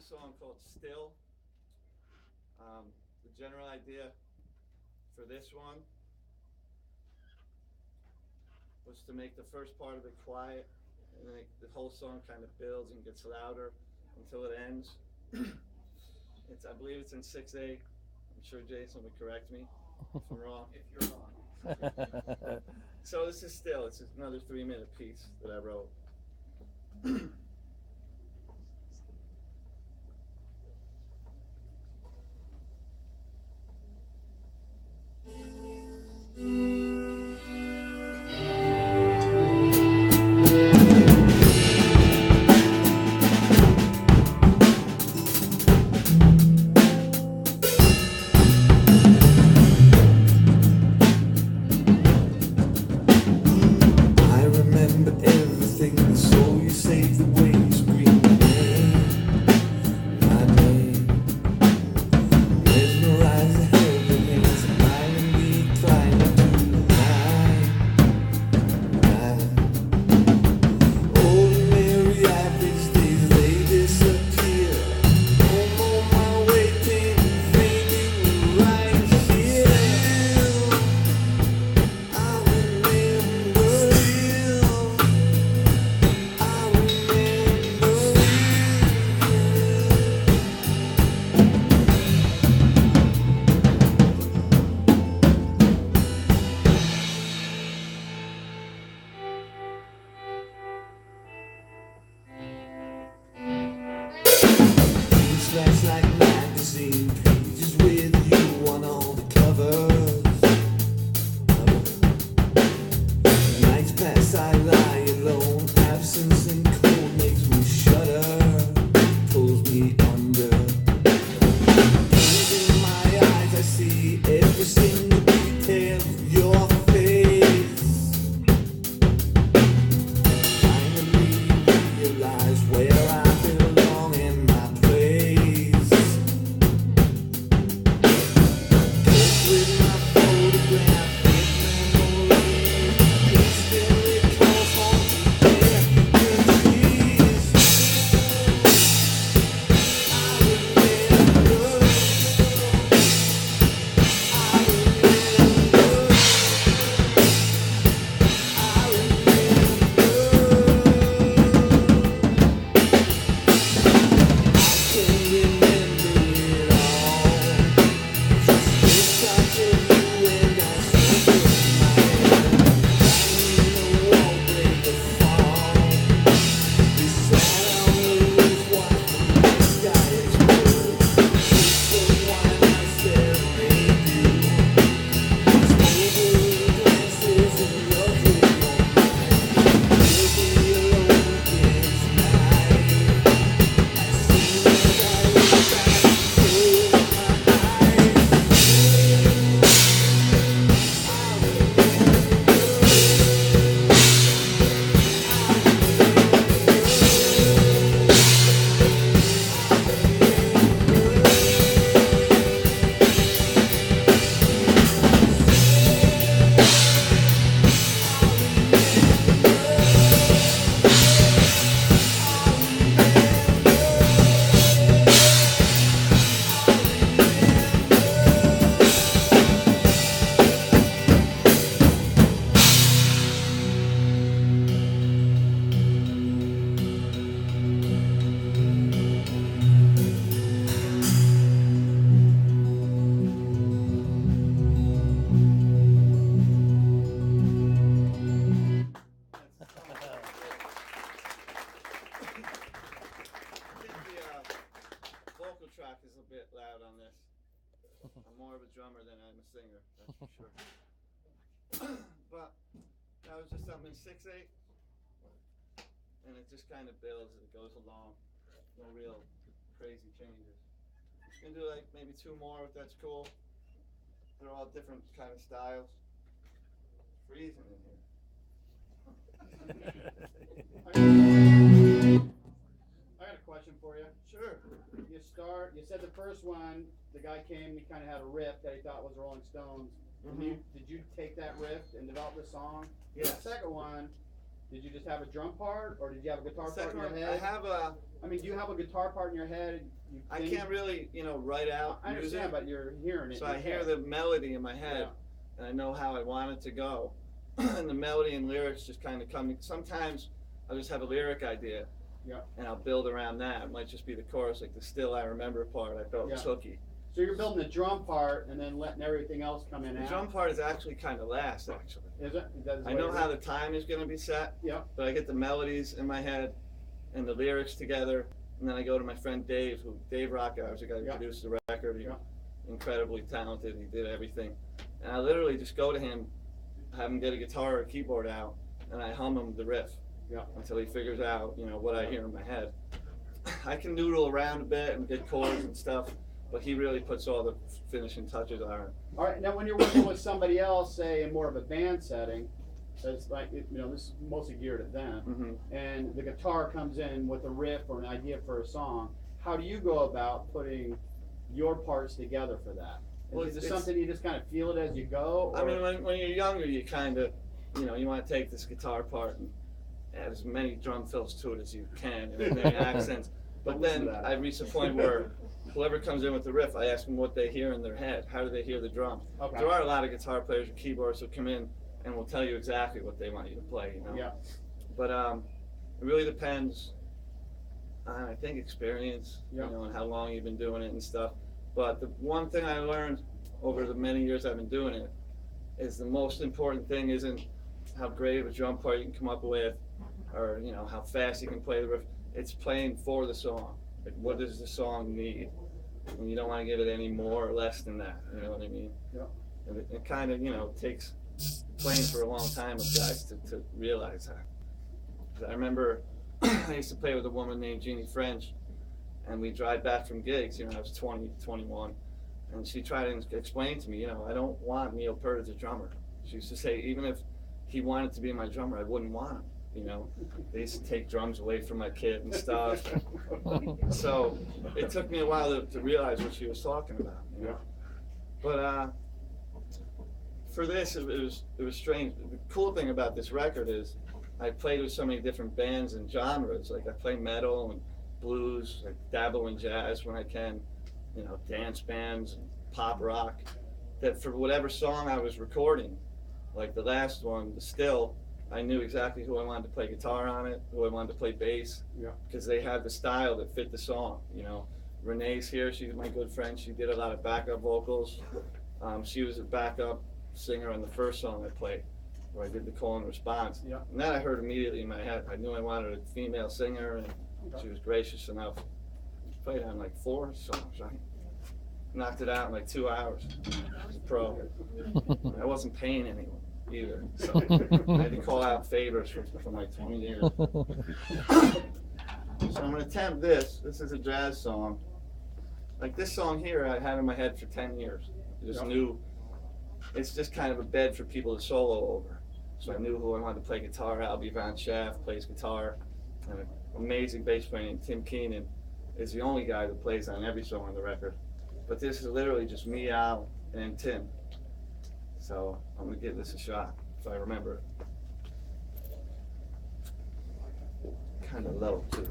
song called Still. The general idea for this one was to make the first part of it quiet, and then the whole song kind of builds and gets louder until it ends. I believe it's in 6/8. I'm sure Jason would correct me if I'm wrong. If you're wrong. So this is Still. It's another 3-minute piece that I wrote. Track is a bit loud on this. I'm more of a drummer than I'm a singer, that's for sure. But that was just something in 6/8, and it just kind of builds as it goes along. No real crazy changes. Just gonna do like maybe 2 more if that's cool. They're all different kind of styles. It's freezing in here. I got a question for you. Sure. You said the first one, the guy came, he kind of had a riff that he thought was Rolling Stones. Mm-hmm. Did you take that riff and develop the song? Yeah. The second one, Did you just have a drum part, or did you have a guitar part Second in your one, head? I mean, do you have a guitar part in your head? You I think- can't really, write out I understand, music, but you're hearing it. so in I your hear head. the melody in my head, and I know how I want it to go. And the melody and lyrics just kind of come. Sometimes I'll just have a lyric idea, Yeah. and I'll build around that. It might just be the chorus, like the "Still I Remember" part. I felt was hooky. So you're building the drum part and then letting everything else come in. The drum part is actually kind of last, actually. Is it? I know how the time is going to be set, but I get the melodies in my head and the lyrics together, and then I go to my friend Dave Rockout, who's the guy who produced the record. He's incredibly talented. He did everything, and I literally just go to him, have him get a guitar or a keyboard out, and I hum him the riff until he figures out, what I hear in my head. I can noodle around a bit and get chords and stuff, but he really puts all the finishing touches on it. All right, now when you're working with somebody else, say in more of a band setting, that's like, this is mostly geared at them, and the guitar comes in with a riff or an idea for a song, how do you go about putting your parts together for that? Is it something you just kind of feel it as you go? Or? I mean, when you're younger, you kind of, you want to take this guitar part and add as many drum fills to it as you can and as many accents. But then I reach the point where whoever comes in with the riff, I ask them what they hear in their head. How do they hear the drums? Okay. There are a lot of guitar players or keyboards who come in and will tell you exactly what they want you to play, Yeah. But it really depends on, I think, experience, and how long you've been doing it and stuff. But the one thing I learned over the many years I've been doing it is the most important thing isn't how great of a drum part you can come up with, or how fast you can play the riff. It's playing for the song. Like, what does the song need? And you don't want to give it any more or less than that. You know what I mean? Yeah. And it kind of, takes playing for a long time with guys to realize that. 'Cause I remember I used to play with a woman named Jeannie French, and we drive back from gigs. I was 20, 21, and she tried to explain to me, I don't want Neil Peart as a drummer. She used to say, even if he wanted to be my drummer, I wouldn't want him. They used to take drums away from my kid and stuff. So it took me a while to realize what she was talking about. But for this, it was strange. The cool thing about this record is I played with so many different bands and genres. Like I play metal and blues, I dabble in jazz when I can, dance bands and pop rock. That for whatever song I was recording, like the last one, the Still, I knew exactly who I wanted to play guitar on it, who I wanted to play bass, because they had the style that fit the song. Renee's here; she's my good friend. She did a lot of backup vocals. She was a backup singer on the first song I played, where I did the call and response. And that I heard immediately in my head. I knew I wanted a female singer, and she was gracious enough. Played on like 4 songs, right? Knocked it out in like 2 hours. I was a pro. I wasn't paying anyone either, so I had to call out favors from like 20 years. So I'm gonna attempt this. This is a jazz song. Like this song here, I had in my head for 10 years. I just knew it's just kind of a bed for people to solo over. So I knew who I wanted to play guitar. Albie Van Schaff plays guitar, and an amazing bass player named Tim Keenan is the only guy that plays on every song on the record. But this is literally just me, Al, and Tim. So I'm gonna give this a shot if I remember it. Kind of low too.